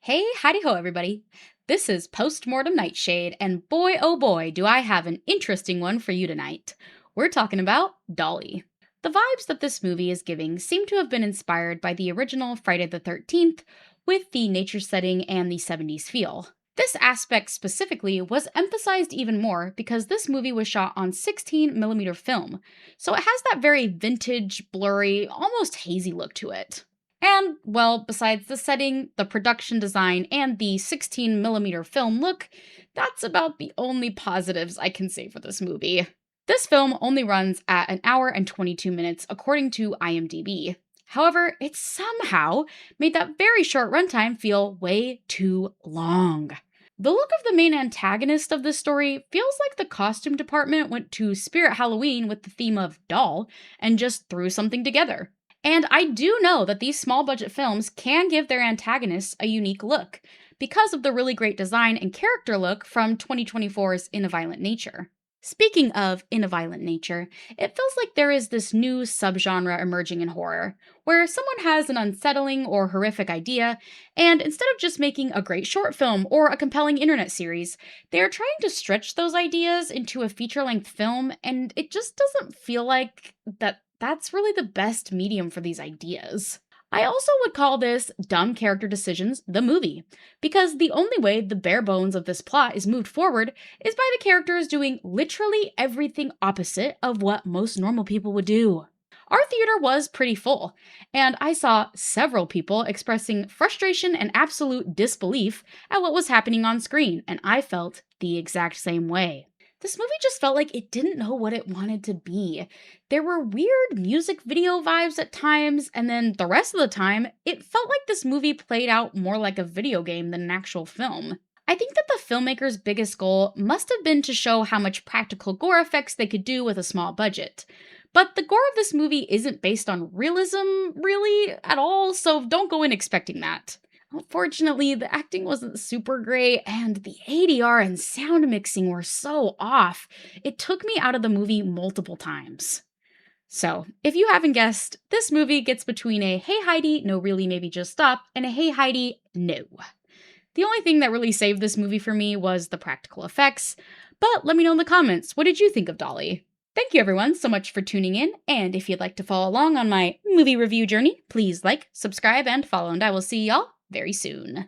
Hey, howdy ho, everybody. This is Postmortem Nightshade, and boy oh boy, do I have an interesting one for you tonight. We're talking about Dolly. The vibes that this movie is giving seem to have been inspired by the original Friday the 13th, with the nature setting and the 70s feel. This aspect specifically was emphasized even more because this movie was shot on 16mm film, so it has that very vintage, blurry, almost hazy look to it. And, well, besides the setting, the production design, and the 16mm film look, that's about the only positives I can say for this movie. This film only runs at an hour and 22 minutes according to IMDb. However, it somehow made that very short runtime feel way too long. The look of the main antagonist of this story feels like the costume department went to Spirit Halloween with the theme of doll and just threw something together. And I do know that these small budget films can give their antagonists a unique look because of the really great design and character look from 2024's In a Violent Nature. Speaking of In a Violent Nature, it feels like there is this new subgenre emerging in horror, where someone has an unsettling or horrific idea, and instead of just making a great short film or a compelling internet series, they are trying to stretch those ideas into a feature length film, and it just doesn't feel like that's really the best medium for these ideas. I also would call this Dumb Character Decisions the movie, because the only way the bare bones of this plot is moved forward is by the characters doing literally everything opposite of what most normal people would do. Our theater was pretty full, and I saw several people expressing frustration and absolute disbelief at what was happening on screen, and I felt the exact same way. This movie just felt like it didn't know what it wanted to be. There were weird music video vibes at times, and then the rest of the time, it felt like this movie played out more like a video game than an actual film. I think that the filmmaker's biggest goal must have been to show how much practical gore effects they could do with a small budget. But the gore of this movie isn't based on realism, really, at all, so don't go in expecting that. Unfortunately, the acting wasn't super great, and the ADR and sound mixing were so off. It took me out of the movie multiple times. So, if you haven't guessed, this movie gets between a hey Heidi, no really, maybe just stop, and a hey Heidi, no. The only thing that really saved this movie for me was the practical effects, but let me know in the comments, what did you think of Dolly? Thank you everyone so much for tuning in, and if you'd like to follow along on my movie review journey, please like, subscribe, and follow, and I will see y'all very soon.